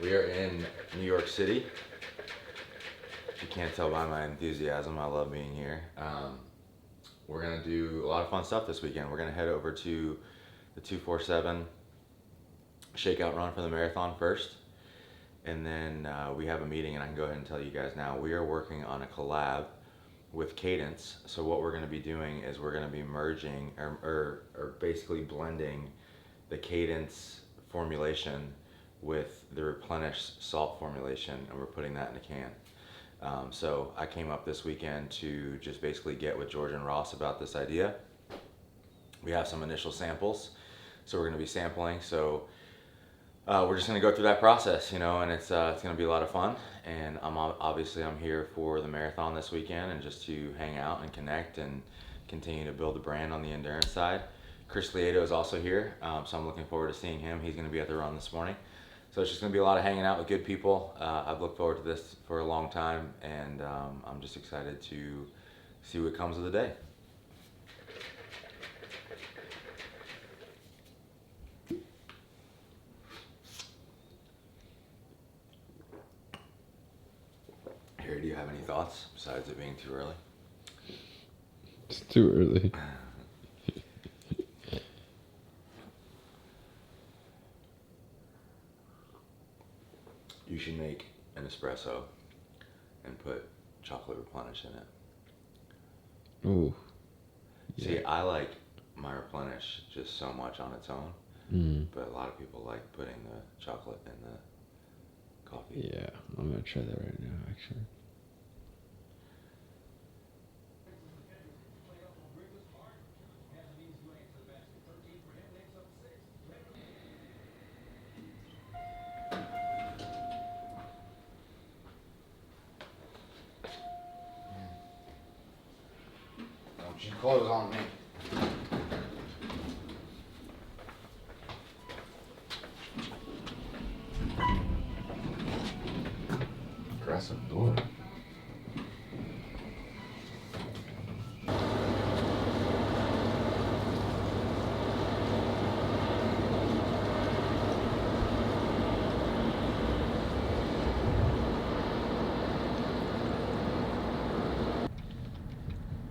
We are in New York City. If you can't tell by my enthusiasm, I love being here. We're gonna do a lot of fun stuff this weekend. We're gonna head over to the 247 shakeout run for the marathon first. And then we have a meeting, and I can go ahead and tell you guys now. We are working on a collab with Cadence. So what we're gonna be doing is we're gonna be merging or basically blending the Cadence formulation with the Replenish salt formulation, and we're putting that in a can. So I came up this weekend to just basically get with George and Ross about this idea. We have some initial samples, so we're going to be sampling. So we're just going to go through that process, and it's going to be a lot of fun. And I'm here for the marathon this weekend, and just to hang out and connect and continue to build the brand on the endurance side. Chris Lieto is also here, so I'm looking forward to seeing him. He's going to be at the run this morning. So it's just going to be a lot of hanging out with good people. I've looked forward to this for a long time, and I'm just excited to see what comes of the day. Harry, do you have any thoughts besides it being too early? It's too early. You should make an espresso and put chocolate Replenish in it. Ooh. See, Yeah. I like my Replenish just so much on its own, but a lot of people like putting the chocolate in the coffee. Yeah, I'm gonna try that right now, actually. Don't you close on me. Aggressive door.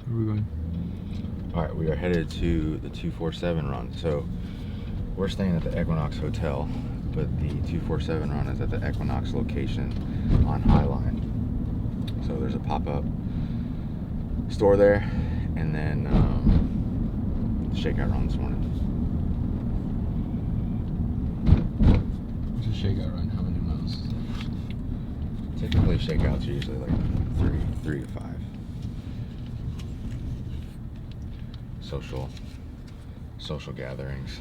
Where are we going? All right, we are headed to the 247 run. So we're staying at the Equinox Hotel, but the 247 run is at the Equinox location on Highline. So there's a pop-up store there, and then shakeout run this morning. It's a shakeout run. How many miles is that? Typically shakeouts are usually like three to 5. Social gatherings.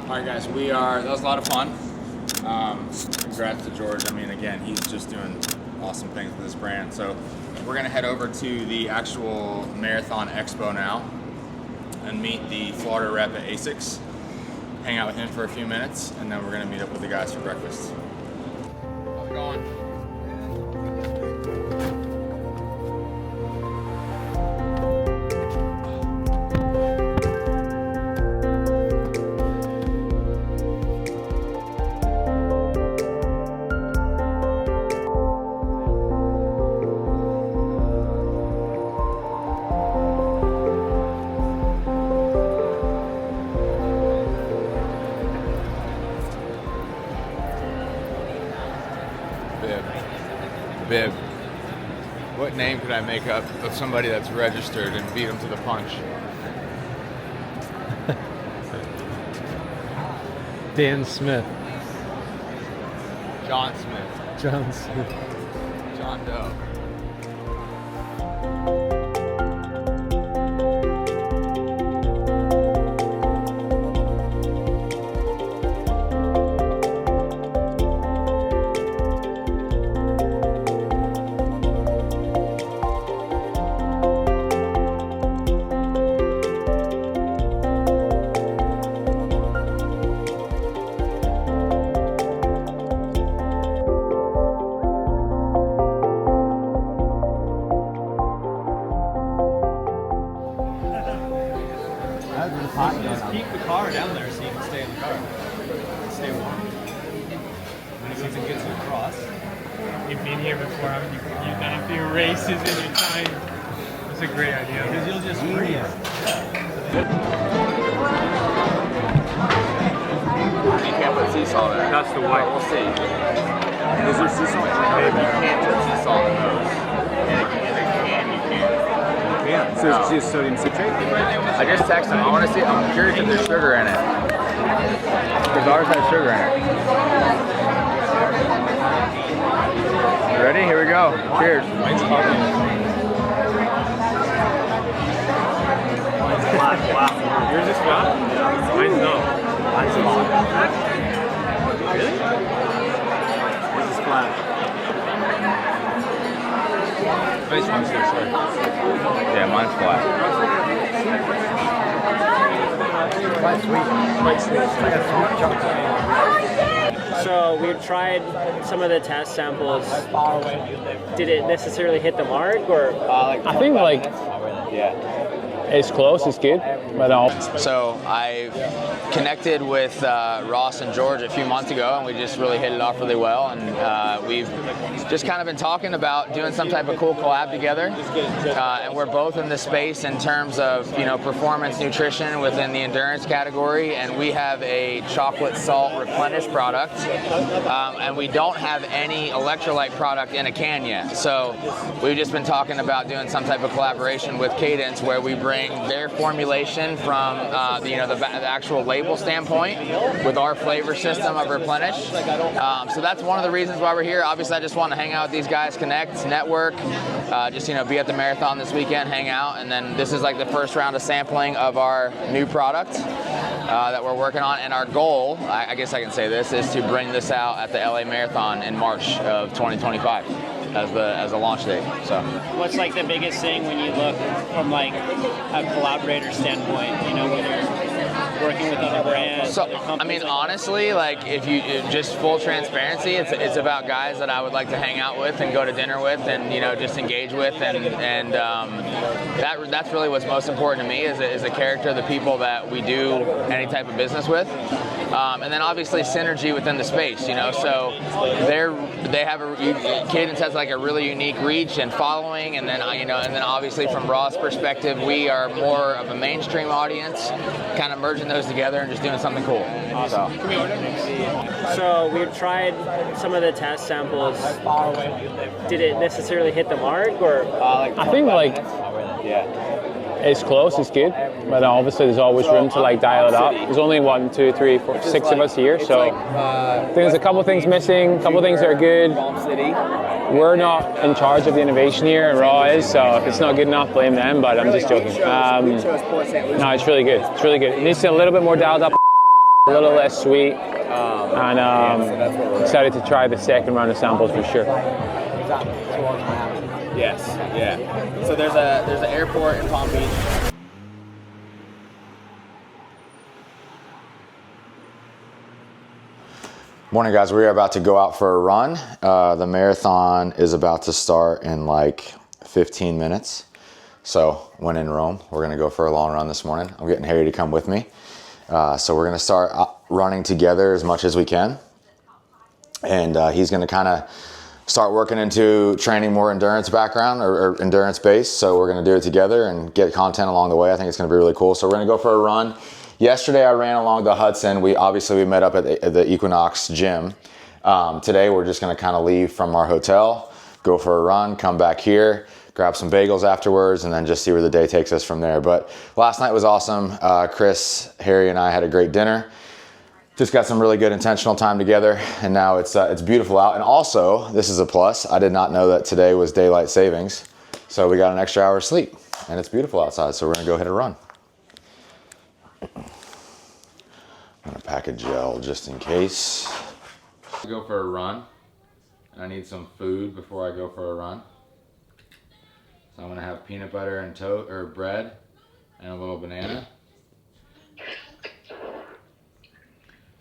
Alright guys, that was a lot of fun. Congrats to George. I mean, again, he's just doing awesome things with this brand. So we're gonna head over to the actual Marathon Expo now and meet the Florida rep at ASICS, hang out with him for a few minutes, and then we're gonna meet up with the guys for breakfast. How's it going? Bib, what name could I make up of somebody that's registered and beat them to the punch? Dan Smith. John Smith. John Smith. John Doe. Just keep the car down there so you can stay in the car. Stay warm. When it goes and gets you across. You've been here before, haven't you? You've done a few races in your time. That's a great idea. Because you'll just freeze. You can't put sea salt in it. That's the white. We'll see. Is there sea salt? Maybe you can't put sea salt in those. In a can, you can't. Yeah, so it's just sodium citrate. I just texted him. I want to see. I'm curious if there's sugar in it. Because ours has sugar in it. You ready? Here we go. Cheers. Mine's coffee. Mine's flat. Wow. Yours is flat? Mine's not. Mine's flat. Really? This is flat. Nice one, too, sorry. Yeah, mine's flat. Quite sweet. Quite sweet. It's like a sweet chocolate. So we tried some of the test samples. Did it necessarily hit the mark, or? I think like it's close, it's good, but So I connected with Ross and George a few months ago, and we just really hit it off really well. And we've just kind of been talking about doing some type of cool collab together. And we're both in the space in terms of performance nutrition within the endurance category. And we have a chocolate salt replenish product, and we don't have any electrolyte product in a can yet. So we've just been talking about doing some type of collaboration with Cadence, where we bring their formulation from the actual label standpoint with our flavor system of replenish. So that's one of the reasons why we're here. Obviously, I just want to hang out with these guys, connect, network, just be at the marathon this weekend, hang out, and then this is like the first round of sampling of our new product that we're working on. And our goal, I guess I can say this, is to bring this out at the LA Marathon in March of 2025 as a launch date. So What's like the biggest thing when you look from like a collaborator standpoint? When you're working with other brands. So, other companies, I mean, honestly, like if you just full transparency, it's about guys that I would like to hang out with and go to dinner with, and just engage with, and that's really what's most important to me is the character, the people that we do any type of business with, and then obviously synergy within the space. So they have Cadence has like a really unique reach and following, and then and then obviously from Raw's perspective, we are more of a mainstream audience, kind of merging those together and just doing something cool. Awesome. So we tried some of the test samples. Did it necessarily hit the mark, or? I think like it's close, it's good, but obviously there's always room to like dial it up. There's only 1, 2, 3, 4, 6 of us here, so there's a couple things missing, a couple things that are good. We're not in charge of the innovation here, and Raw is, so if it's not good enough, blame them, but I'm just joking. No, it's really good, it's really good. It needs to be a little bit more dialed up, a little less sweet, and excited to try the second round of samples for sure. Yes, yeah. So there's an airport in Palm Beach. Morning, guys. We are about to go out for a run. The marathon is about to start in like 15 minutes. So when in Rome, we're gonna go for a long run this morning. I'm getting Harry to come with me. So we're gonna start running together as much as we can. And he's gonna kind of start working into training more endurance background or endurance base. So we're gonna do it together and get content along the way. I think it's gonna be really cool. So we're gonna go for a run. Yesterday I ran along the Hudson. We met up at the Equinox gym. Today we're just gonna kind of leave from our hotel, go for a run, come back here, grab some bagels afterwards, and then just see where the day takes us from there. But last night was awesome. Chris, Harry, and I had a great dinner. just got some really good intentional time together, and now it's beautiful out. And also, this is a plus. I did not know that today was daylight savings, so we got an extra hour of sleep, and it's beautiful outside. So we're gonna go hit a run. I'm gonna pack a gel just in case. I go for a run, and I need some food before I go for a run. So I'm gonna have peanut butter and bread and a little banana.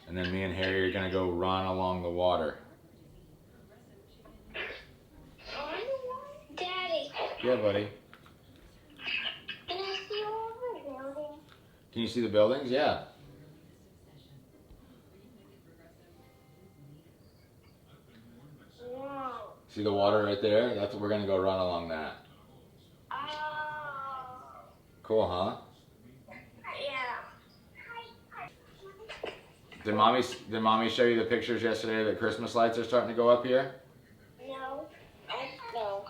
And then me and Harry are gonna go run along the water. Daddy. Yeah, buddy. Can I see all the buildings? Can you see the buildings? Yeah. Wow. See the water right there? That's what we're gonna go run along that. Oh. Cool, huh? Yeah. Did mommy show you the pictures yesterday that Christmas lights are starting to go up here? No. No.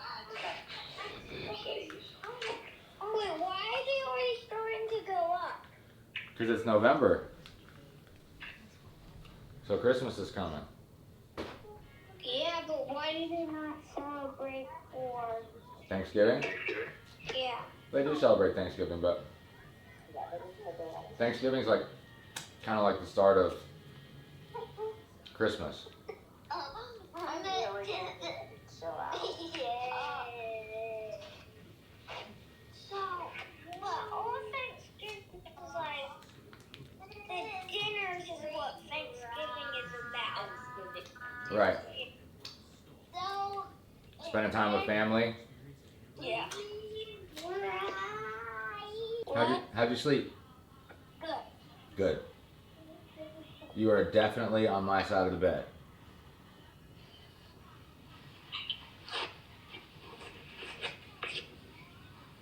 Oh, wait, why are they already starting to go up? Because it's November. So Christmas is coming. Yeah, but why do they not celebrate for... Thanksgiving? Yeah. They do celebrate Thanksgiving, but Thanksgiving's like kind of like the start of Christmas. So, what, all Thanksgiving is like, the dinners is what Thanksgiving is about. Right. So, Spending time with family. yeah. How'd you sleep? Good. Good. You are definitely on my side of the bed.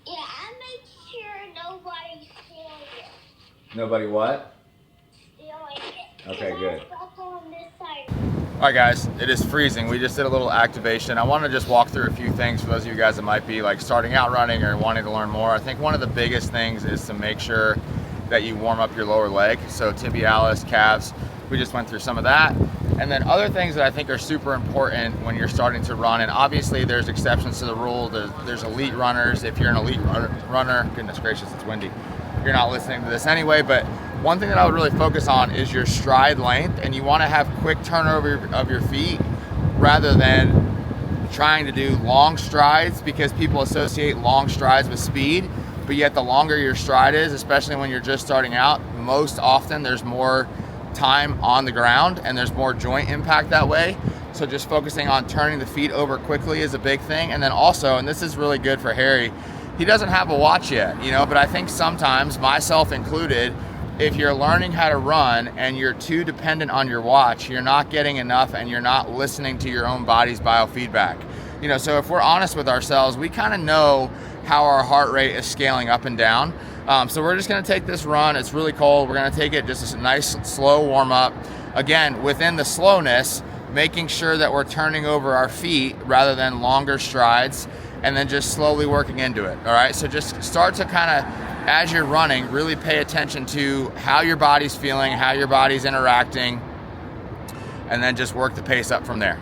Yeah, I made sure nobody stole it. Nobody what? Stealing it. Okay, good. I was on this side. Alright guys, it is freezing. We just did a little activation. I want to just walk through a few things for those of you guys that might be like starting out running or wanting to learn more. I think one of the biggest things is to make sure that you warm up your lower leg. So tibialis, calves, we just went through some of that. And then other things that I think are super important when you're starting to run, and obviously there's exceptions to the rule. There's elite runners. If you're an elite runner, goodness gracious, it's windy. You're not listening to this anyway, but one thing that I would really focus on is your stride length, and you want to have quick turnover of your feet rather than trying to do long strides, because people associate long strides with speed, but yet the longer your stride is, especially when you're just starting out, most often there's more time on the ground and there's more joint impact that way. So just focusing on turning the feet over quickly is a big thing. And then also, and this is really good for Harry, he doesn't have a watch yet, but I think sometimes, myself included, if you're learning how to run and you're too dependent on your watch, you're not getting enough and you're not listening to your own body's biofeedback. So if we're honest with ourselves, we kind of know how our heart rate is scaling up and down. So we're just gonna take this run. It's really cold. We're gonna take it just a nice slow warm up. Again, within the slowness, making sure that we're turning over our feet rather than longer strides, and then just slowly working into it. All right, so just start to kind of, as you're running, really pay attention to how your body's feeling, how your body's interacting, and then just work the pace up from there.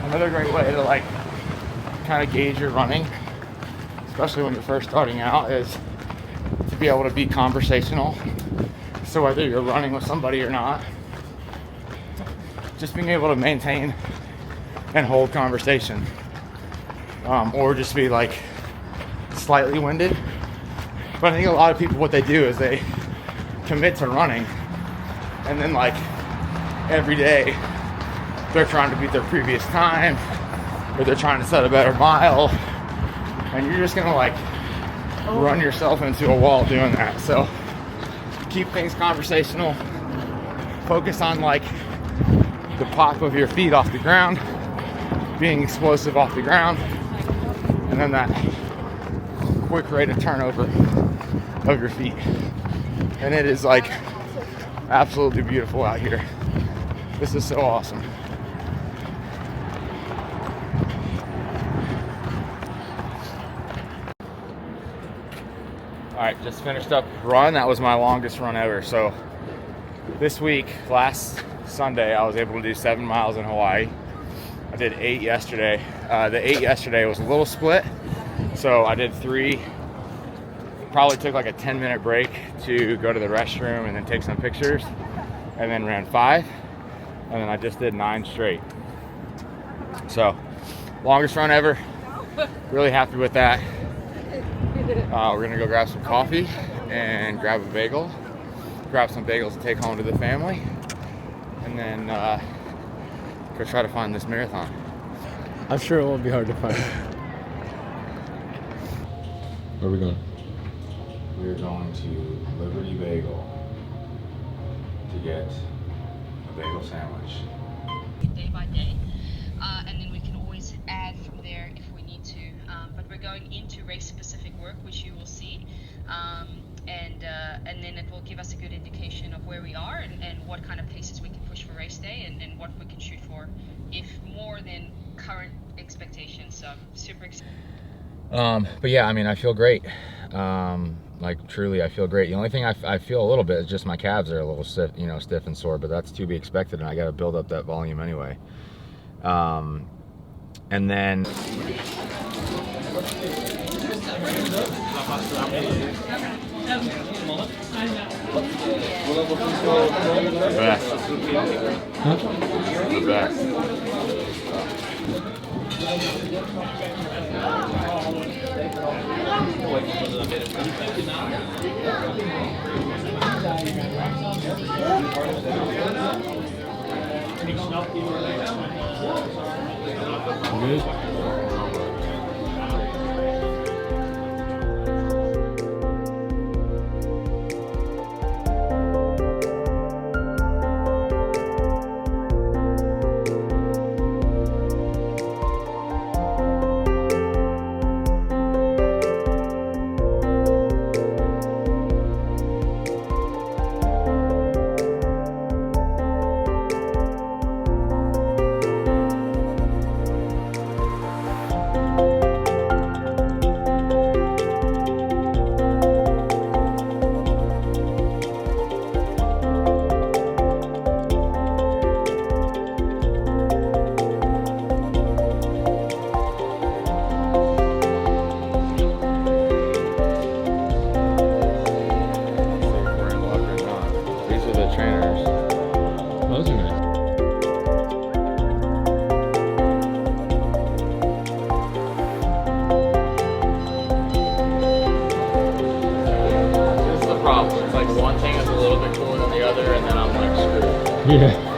Another great way to kind of gauge your running, especially when you're first starting out, is to be able to be conversational. So whether you're running with somebody or not, just being able to maintain and hold conversation, or just be slightly winded. But I think a lot of people, what they do is they commit to running, and then every day they're trying to beat their previous time, or they're trying to set a better mile, and you're just gonna like run yourself into a wall doing that. So keep things conversational, focus on like the pop of your feet off the ground, being explosive off the ground, and then that quick rate of turnover of your feet. And it is like absolutely beautiful out here. This is so awesome. All right, just finished up run. That was my longest run ever. So this week, last Sunday, I was able to do 7 miles in Hawaii. I did 8 yesterday. The 8 yesterday was a little split. So I did 3, probably took like a 10-minute break to go to the restroom and then take some pictures, and then ran 5. And then I just did 9 straight. So longest run ever. Really happy with that. We're gonna go grab some coffee and grab a bagel, grab some bagels to take home to the family, and then go try to find this marathon. I'm sure it won't be hard to find. Where are we going? We're going to Liberty Bagel to get a bagel sandwich. Day by day, and then we can always add from there if we need to. But we're going into race-specific work, which you will see, and then it will give us a good indication of where we are and what kind of paces we can push for race day and what we can shoot for, if more than current expectations. So super excited. But yeah, I mean, I feel great. Like truly, I feel great. The only thing I feel a little bit is just my calves are a little stiff, stiff and sore, but that's to be expected, and I got to build up that volume anyway. And then the best. It's like one thing is a little bit cooler than the other, and then I'm like screwed. Yeah.